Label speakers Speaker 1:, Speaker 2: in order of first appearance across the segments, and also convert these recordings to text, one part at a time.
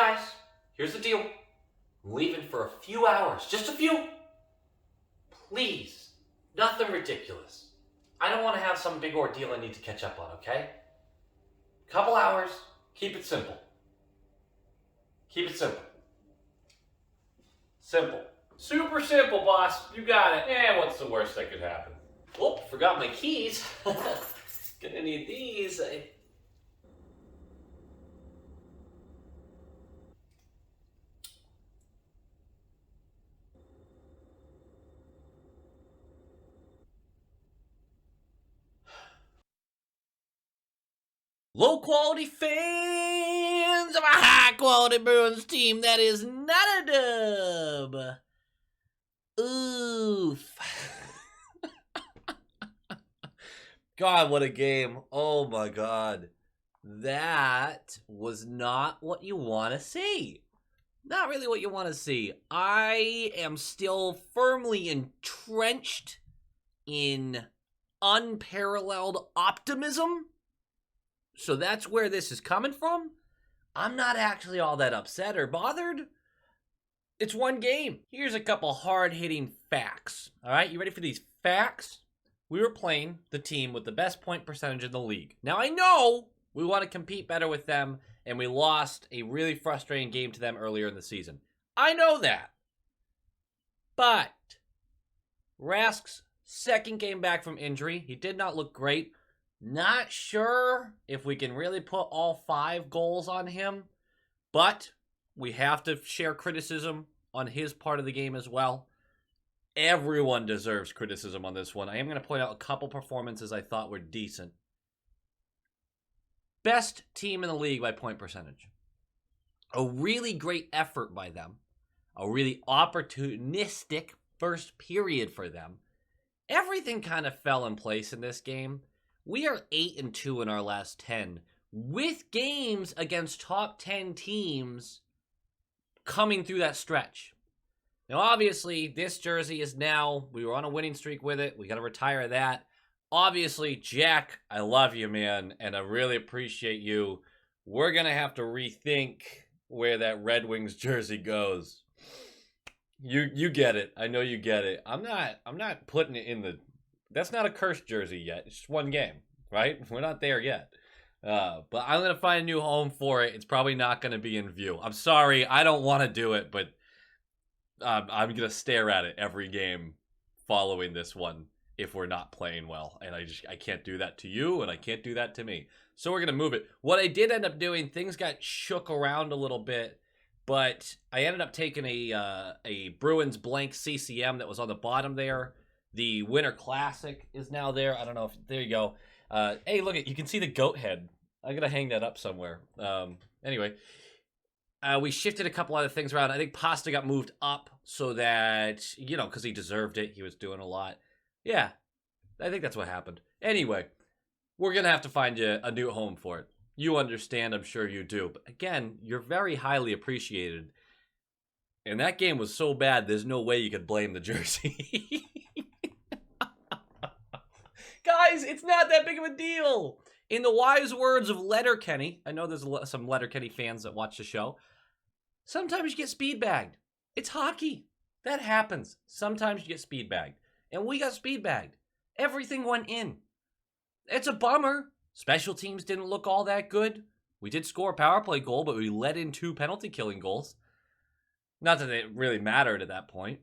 Speaker 1: guys, here's the deal. I'm leaving for a few hours, just a few. Please, nothing ridiculous. I don't want to have some big ordeal I need to catch up on, okay? Couple hours, keep it simple. Keep it simple. Simple. Super simple, boss. You got it. What's the worst that could happen? Oh, forgot my keys. Gonna need these. Low quality fans of a high quality Bruins team that is not a dub. Oof. God, what a game. Oh my God. That was not what you want to see. Not really what you want to see. I am still firmly entrenched in unparalleled optimism. So that's where this is coming from. I'm not actually all that upset or bothered. It's one game. Here's a couple hard-hitting facts. All right, you ready for these facts? We were playing the team with the best point percentage in the league. Now, I know we want to compete better with them, and we lost a really frustrating game to them earlier in the season. I know that. But Rask's second game back from injury, he did not look great. Not sure if we can really put all 5 goals on him, but we have to share criticism on his part of the game as well. Everyone deserves criticism on this one. I am going to point out a couple performances I thought were decent. Best team in the league by point percentage. A really great effort by them. A really opportunistic first period for them. Everything kind of fell in place in this game. We are 8-2 in our last 10, with games against top 10 teams coming through that stretch. Now, obviously, this jersey is now, we were on a winning streak with it. We got to retire that. Obviously, Jack, I love you, man, and I really appreciate you. We're going to have to rethink where that Red Wings jersey goes. You get it. I know you get it. I'm not putting it in the... That's not a cursed jersey yet. It's just one game, right? We're not there yet. But I'm going to find a new home for it. It's probably not going to be in view. I'm sorry. I don't want to do it, but I'm going to stare at it every game following this one if we're not playing well. And I can't do that to you, and I can't do that to me. So we're going to move it. What I did end up doing, things got shook around a little bit, but I ended up taking a Bruins blank CCM that was on the bottom there. The Winter Classic is now there. I don't know if... There you go. Hey, look, you can see the goat head. I'm going to hang that up somewhere. Anyway, we shifted a couple other things around. I think Pasta got moved up so that, because he deserved it. He was doing a lot. Yeah, I think that's what happened. Anyway, we're going to have to find you a new home for it. You understand, I'm sure you do. But again, you're very highly appreciated. And that game was so bad, there's no way you could blame the jersey. Guys, it's not that big of a deal. In the wise words of Letterkenny, I know there's some Letterkenny fans that watch the show. Sometimes you get speed bagged. It's hockey. That happens. Sometimes you get speed bagged. And we got speed bagged. Everything went in. It's a bummer. Special teams didn't look all that good. We did score a power play goal, but we let in 2 penalty killing goals. Not that it really mattered at that point.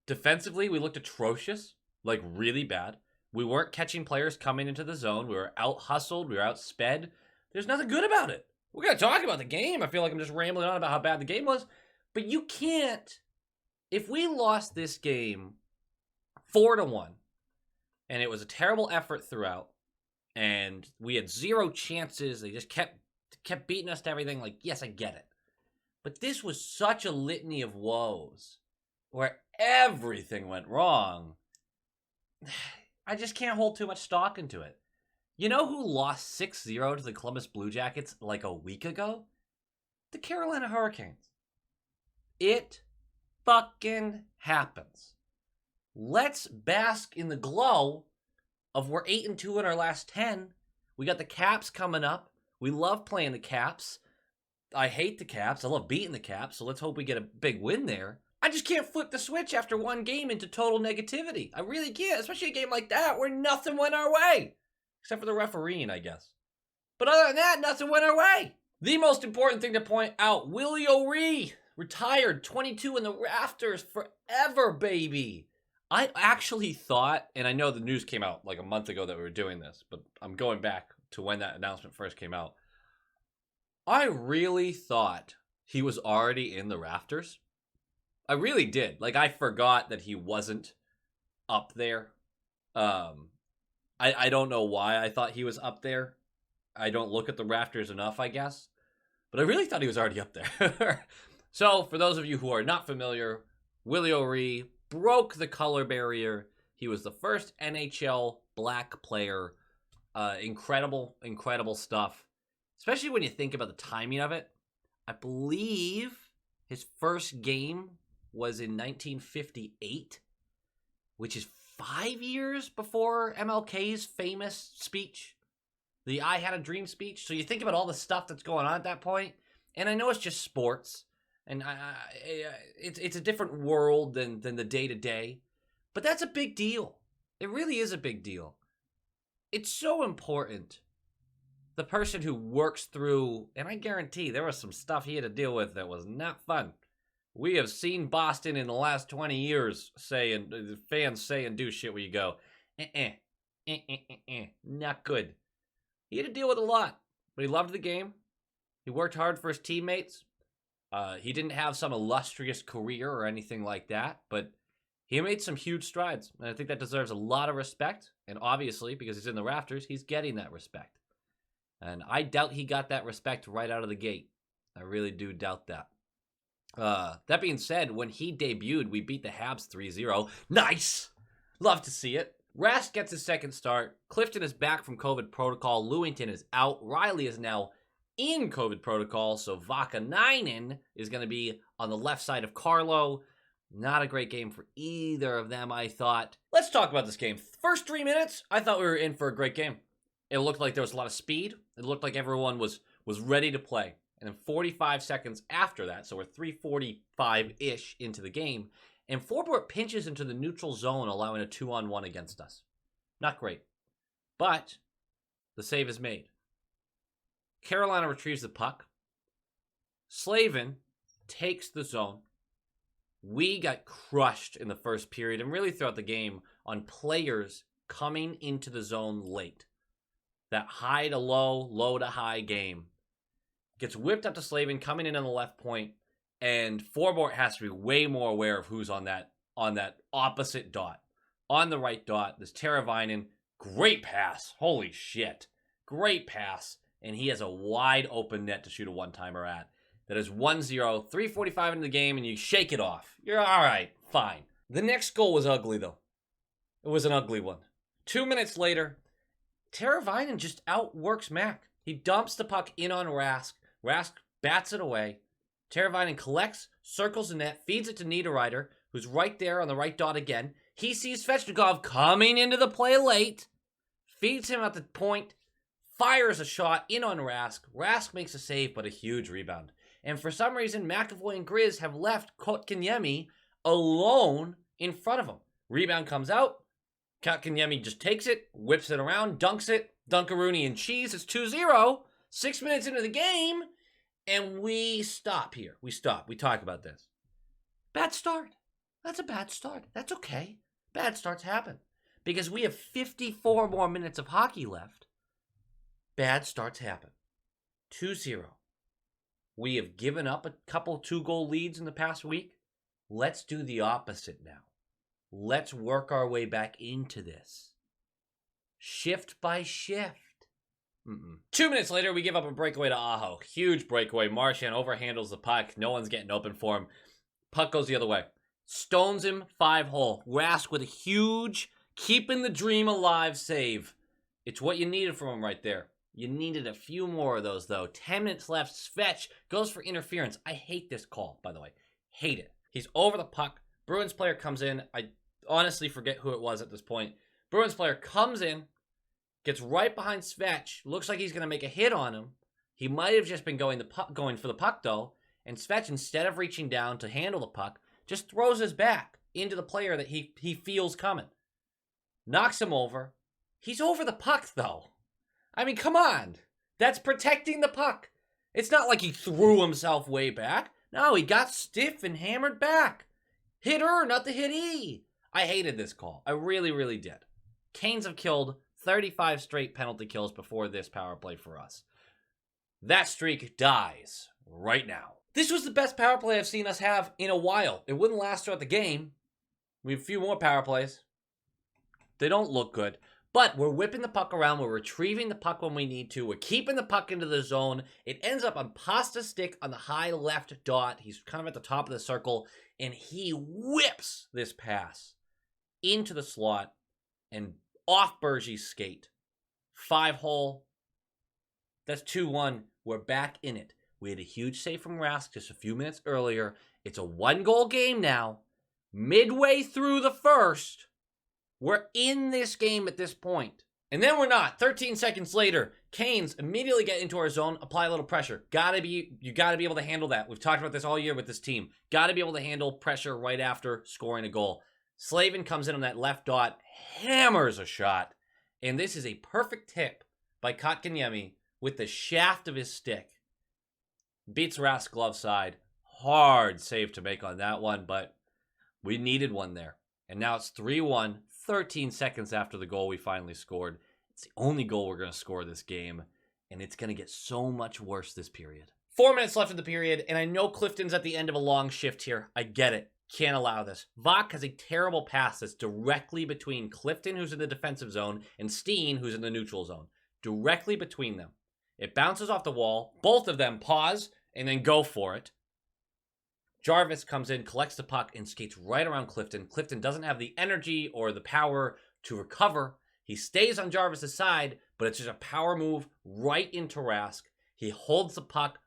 Speaker 1: Defensively, we looked atrocious. Like, really bad. We weren't catching players coming into the zone. We were out-hustled. We were out-sped. There's nothing good about it. We're going to talk about the game. I feel like I'm just rambling on about how bad the game was. But you can't... If we lost this game 4-1, and it was a terrible effort throughout, and we had 0 chances, they just kept beating us to everything, like, yes, I get it. But this was such a litany of woes, where everything went wrong. I just can't hold too much stock into it. You know who lost 6-0 to the Columbus Blue Jackets like a week ago? The Carolina Hurricanes. It fucking happens. Let's bask in the glow of we're 8-2 in our last 10. We got the Caps coming up. We love playing the Caps. I hate the Caps. I love beating the Caps, so let's hope we get a big win there. I just can't flip the switch after one game into total negativity. I really can't, especially a game like that where nothing went our way. Except for the refereeing, I guess. But other than that, nothing went our way. The most important thing to point out, Willie O'Ree retired 22 in the rafters forever, baby. I actually thought, and I know the news came out like a month ago that we were doing this, but I'm going back to when that announcement first came out. I really thought he was already in the rafters. I really did. Like, I forgot that he wasn't up there. I don't know why I thought he was up there. I don't look at the rafters enough, I guess. But I really thought he was already up there. So, for those of you who are not familiar, Willie O'Ree broke the color barrier. He was the first NHL black player. Incredible stuff. Especially when you think about the timing of it. I believe his first game was in 1958, which is 5 years before MLK's famous speech, the I Had a Dream speech. So you think about all the stuff that's going on at that point, and I know it's just sports, and it's a different world than the day-to-day, but that's a big deal. It really is a big deal. It's so important. The person who works through, and I guarantee there was some stuff he had to deal with that was not fun. We have seen Boston in the last 20 years fans say and do shit where you go, not good. He had to deal with a lot, but he loved the game. He worked hard for his teammates. He didn't have some illustrious career or anything like that, but he made some huge strides, and I think that deserves a lot of respect, and obviously, because he's in the rafters, he's getting that respect. And I doubt he got that respect right out of the gate. I really do doubt that. That being said, when he debuted, we beat the Habs 3-0. Nice! Love to see it. Rask gets his second start. Clifton is back from COVID protocol. Lewington is out. Riley is now in COVID protocol, so Vakanainen is going to be on the left side of Carlo. Not a great game for either of them, I thought. Let's talk about this game. First 3 minutes, I thought we were in for a great game. It looked like there was a lot of speed. It looked like everyone was ready to play. And then 45 seconds after that, so we're 3:45-ish into the game, and Forbort pinches into the neutral zone, allowing a 2-on-1 against us. Not great. But the save is made. Carolina retrieves the puck. Slavin takes the zone. We got crushed in the first period and really throughout the game on players coming into the zone late. That high to low, low to high game gets whipped up to Slavin, coming in on the left point, and Forbort has to be way more aware of who's on that opposite dot. On the right dot, there's Teravainen. Great pass. Holy shit. Great pass. And he has a wide open net to shoot a one-timer at. That is 1-0, 3:45 into the game, and you shake it off. You're all right, fine. The next goal was ugly, though. It was an ugly one. 2 minutes later, Teravainen just outworks Mac. He dumps the puck in on Rask. Rask bats it away. Teravainen collects, circles the net, feeds it to Niederreiter, who's right there on the right dot again. He sees Svechnikov coming into the play late, feeds him at the point, fires a shot in on Rask. Rask makes a save, but a huge rebound. And for some reason, McAvoy and Grizz have left Kotkaniemi alone in front of him. Rebound comes out. Kotkaniemi just takes it, whips it around, dunks it. Dunkaroonie and cheese. It's 2-0. 6 minutes into the game, and we stop here. We stop. We talk about this. Bad start. That's a bad start. That's okay. Bad starts happen. Because we have 54 more minutes of hockey left. Bad starts happen. 2-0. We have given up a couple 2-goal leads in the past week. Let's do the opposite now. Let's work our way back into this. Shift by shift. 2 minutes later, we give up a breakaway to Aho. Huge breakaway. Marchand overhandles the puck. No one's getting open for him. Puck goes the other way. Stones him, 5-hole. Rask with a huge, keeping the dream alive save. It's what you needed from him right there. You needed a few more of those, though. 10 minutes left. Svech goes for interference. I hate this call, by the way. Hate it. He's over the puck. Bruins player comes in. I honestly forget who it was at this point. Bruins player comes in, gets right behind Svech. Looks like he's going to make a hit on him. He might have just been going for the puck, though, and Svech, instead of reaching down to handle the puck, just throws his back into the player that he feels coming. Knocks him over. He's over the puck, though. I mean, come on. That's protecting the puck. It's not like he threw himself way back. No, he got stiff and hammered back. Hit her, not the hitee. I hated this call. I really, really did. Canes have killed 35 straight penalty kills before this power play for us. That streak dies right now. This was the best power play I've seen us have in a while. It wouldn't last throughout the game. We have a few more power plays. They don't look good. But we're whipping the puck around. We're retrieving the puck when we need to. We're keeping the puck into the zone. It ends up on Pasta's stick on the high left dot. He's kind of at the top of the circle. And he whips this pass into the slot and off Bergey's skate. 5-hole. That's 2-1. We're back in it. We had a huge save from Rask just a few minutes earlier. It's a 1-goal game now. Midway through the first. We're in this game at this point. And then we're not. 13 seconds later, Canes immediately get into our zone, apply a little pressure. You gotta be able to handle that. We've talked about this all year with this team. Gotta be able to handle pressure right after scoring a goal. Slavin comes in on that left dot, hammers a shot. And this is a perfect tip by Kotkaniemi with the shaft of his stick. Beats Rask glove side. Hard save to make on that one, but we needed one there. And now it's 3-1, 13 seconds after the goal we finally scored. It's the only goal we're going to score this game, and it's going to get so much worse this period. 4 minutes left in the period, and I know Clifton's at the end of a long shift here. I get it. Can't allow this. Vach has a terrible pass that's directly between Clifton, who's in the defensive zone, and Steen, who's in the neutral zone. Directly between them. It bounces off the wall. Both of them pause and then go for it. Jarvis comes in, collects the puck, and skates right around Clifton. Clifton doesn't have the energy or the power to recover. He stays on Jarvis' side, but it's just a power move right into Rask. He holds the puck.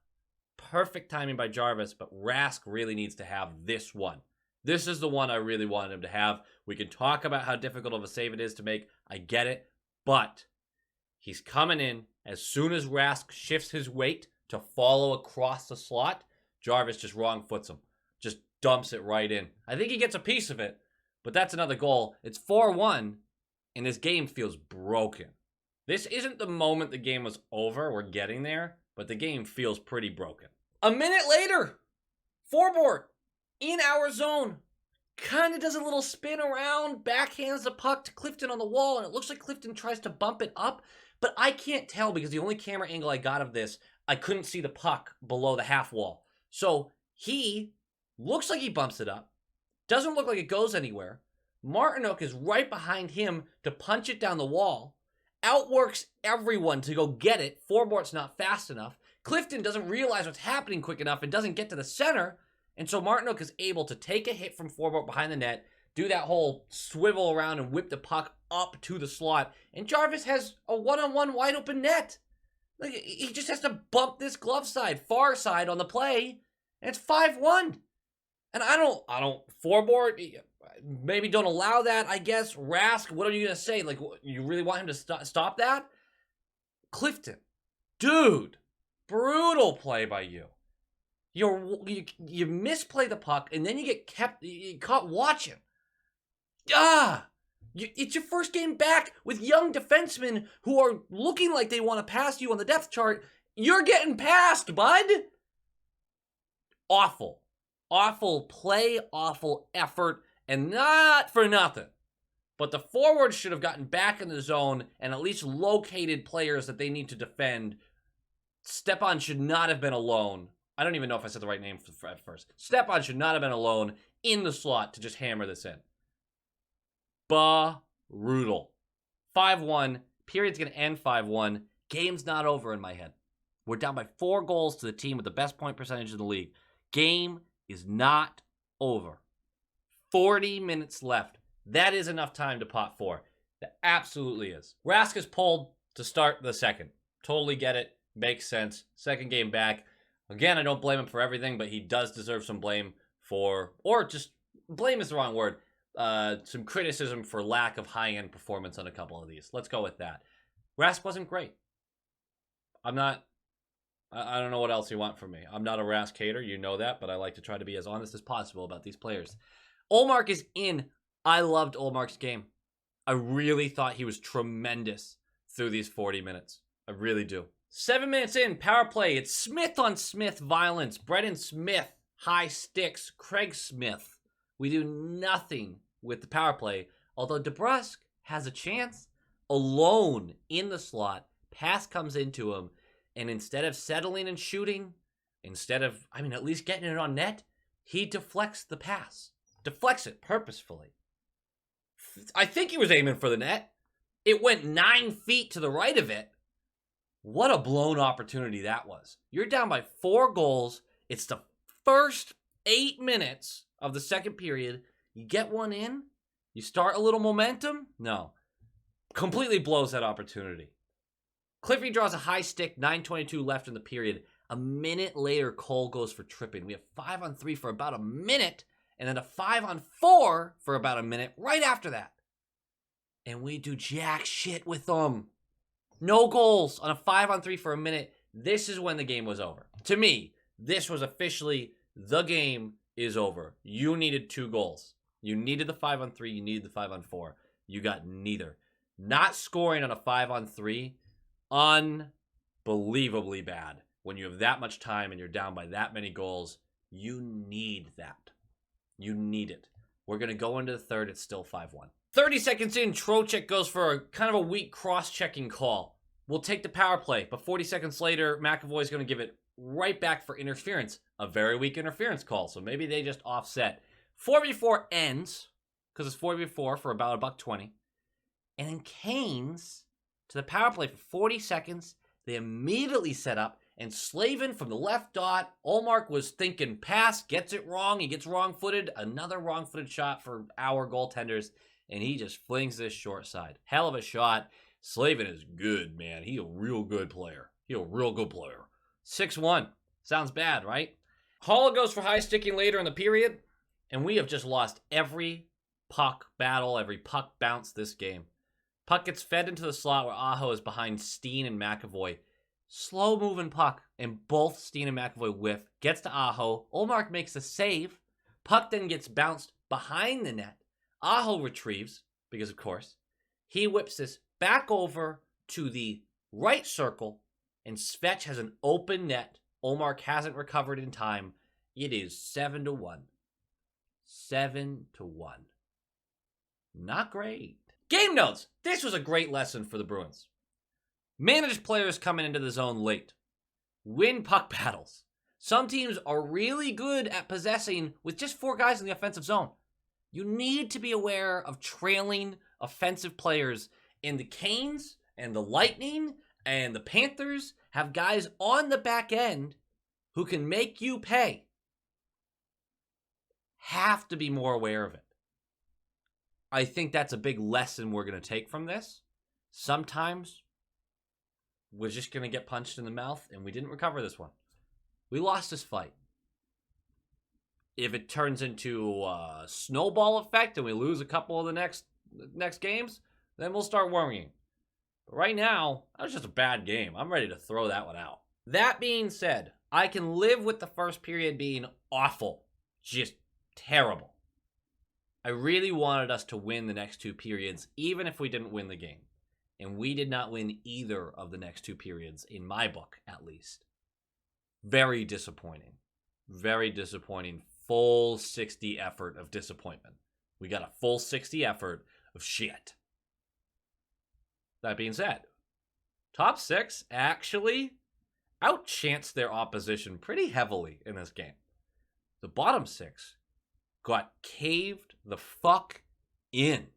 Speaker 1: Perfect timing by Jarvis, but Rask really needs to have this one. This is the one I really wanted him to have. We can talk about how difficult of a save it is to make. I get it, but he's coming in. As soon as Rask shifts his weight to follow across the slot, Jarvis just wrong foots him. Just dumps it right in. I think he gets a piece of it, but that's another goal. It's 4-1, and this game feels broken. This isn't the moment the game was over. We're getting there, but the game feels pretty broken. A minute later, Forbort in our zone. Kind of does a little spin around, backhands the puck to Clifton on the wall, and it looks like Clifton tries to bump it up, but I can't tell because the only camera angle I got of this, I couldn't see the puck below the half wall. So he looks like he bumps it up. Doesn't look like it goes anywhere. Martinook is right behind him to punch it down the wall. Outworks everyone to go get it. Forbort's not fast enough. Clifton doesn't realize what's happening quick enough and doesn't get to the center. And so Martinook is able to take a hit from Forbort behind the net, do that whole swivel around and whip the puck up to the slot. And Jarvis has a one-on-one wide open net. Like, he just has to bump this glove side, far side on the play, and it's 5-1. And I don't, Forbort, maybe don't allow that, I guess. Rask, what are you going to say? Like, you really want him to stop that? Clifton, dude, brutal play by you. You misplay the puck, and then you get caught watching. It's your first game back with young defensemen who are looking like they want to pass you on the depth chart. You're getting passed, bud. Awful play, awful effort, and not for nothing. But the forwards should have gotten back in the zone and at least located players that they need to defend. Stepan should not have been alone. I don't even know if I said the right name at first. Stepan should not have been alone in the slot to just hammer this in. Brutal. 5-1. Period's going to end 5-1. Game's not over in my head. We're down by 4 goals to the team with the best point percentage in the league. Game is not over. 40 minutes left. That is enough time to pot 4. That absolutely is. Rask is pulled to start the second. Totally get it. Makes sense. Second game back. Again, I don't blame him for everything, but he does deserve some blame for, or just blame is the wrong word, some criticism for lack of high-end performance on a couple of these. Let's go with that. Rask wasn't great. I'm not I don't know what else you want from me. I'm not a Rask hater, you know that, but I like to try to be as honest as possible about these players. Ullmark is in. I loved Ullmark's game. I really thought he was tremendous through these 40 minutes. I really do. 7 minutes in, power play. It's Smith on Smith violence. Brendan Smith, high sticks. Craig Smith. We do nothing with the power play, although DeBrusk has a chance. Alone in the slot, pass comes into him, and instead of settling and shooting, instead of, at least getting it on net, he deflects the pass. Deflects it purposefully. I think he was aiming for the net. It went 9 feet to the right of it. What a blown opportunity that was. You're down by 4 goals. It's the first 8 minutes of the second period. You get one in. You start a little momentum. No. Completely blows that opportunity. Cliffy draws a high stick, 9:22 left in the period. A minute later, Cole goes for tripping. We have 5-on-3 for about a minute, and then a 5-on-4 for about a minute right after that. And we do jack shit with them. No goals on a 5-on-3 for a minute. This is when the game was over. To me, this was officially the game is over. You needed 2 goals. You needed the 5-on-3. You needed the 5-on-4. You got neither. Not scoring on a 5-on-3, unbelievably bad. When you have that much time and you're down by that many goals, you need that. You need it. We're going to go into the third. It's still 5-1. 30 seconds in, Trocheck goes for a kind of a weak cross-checking call. We'll take the power play, but 40 seconds later, McAvoy's going to give it right back for interference. A very weak interference call, so maybe they just offset. 4v4 ends, because it's 4v4 for about $1.20. And then Canes to the power play for 40 seconds. They immediately set up, and Slavin from the left dot. Ullmark was thinking pass, gets it wrong. He gets wrong-footed. Another wrong-footed shot for our goaltenders, and he just flings this short side. Hell of a shot. Slavin is good, man. He a real good player. 6-1. Sounds bad, right? Hall goes for high sticking later in the period, and we have just lost every puck battle, every puck bounce this game. Puck gets fed into the slot where Aho is behind Steen and McAvoy. Slow moving puck, and both Steen and McAvoy whiff. Gets to Aho. Ullmark makes a save. Puck then gets bounced behind the net. Aho retrieves, because of course. He whips this back over to the right circle, and Svetch has an open net. Ullmark hasn't recovered in time. It is 7-1. 7-1. Not great. Game notes. This was a great lesson for the Bruins. Manage players coming into the zone late. Win puck battles. Some teams are really good at possessing with just 4 guys in the offensive zone. You need to be aware of trailing offensive players. And the Canes and the Lightning and the Panthers have guys on the back end who can make you pay. Have to be more aware of it. I think that's a big lesson we're going to take from this. Sometimes we're just going to get punched in the mouth, and we didn't recover this one. We lost this fight. If it turns into a snowball effect and we lose a couple of the next games, then we'll start worrying. But right now, that was just a bad game. I'm ready to throw that one out. That being said, I can live with the first period being awful. Just terrible. I really wanted us to win the next 2 periods, even if we didn't win the game. And we did not win either of the next 2 periods, in my book, at least. Very disappointing. Very disappointing. Full 60 effort of disappointment. We got a full 60 effort of shit. That being said, top 6 actually outchanced their opposition pretty heavily in this game. The bottom 6 got caved the fuck in,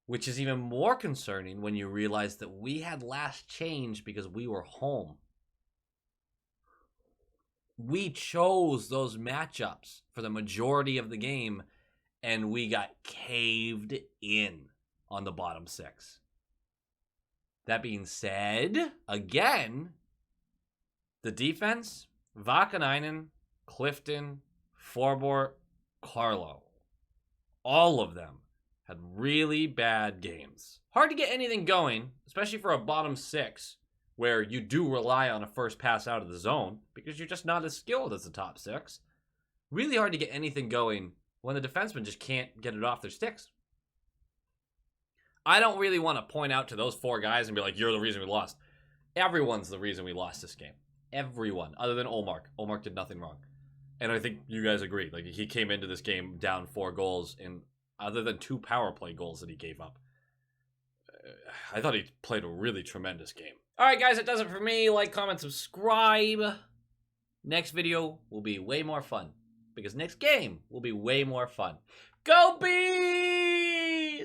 Speaker 1: which is even more concerning when you realize that we had last change because we were home. We chose those matchups for the majority of the game, and we got caved in on the bottom 6. That being said, again, the defense, Vakanainen, Clifton, Forbort, Carlo, all of them had really bad games. Hard to get anything going, especially for a bottom 6, where you do rely on a first pass out of the zone because you're just not as skilled as the top six. Really hard to get anything going when the defensemen just can't get it off their sticks. I don't really want to point out to those 4 guys and be like, you're the reason we lost. Everyone's the reason we lost this game. Everyone, other than Olmark. Olmark did nothing wrong. And I think you guys agree. Like, he came into this game down 4 goals, and other than 2 power play goals that he gave up, I thought he played a really tremendous game. All right, guys, that does it for me. Like, comment, subscribe. Next video will be way more fun, because next game will be way more fun. Go Bees!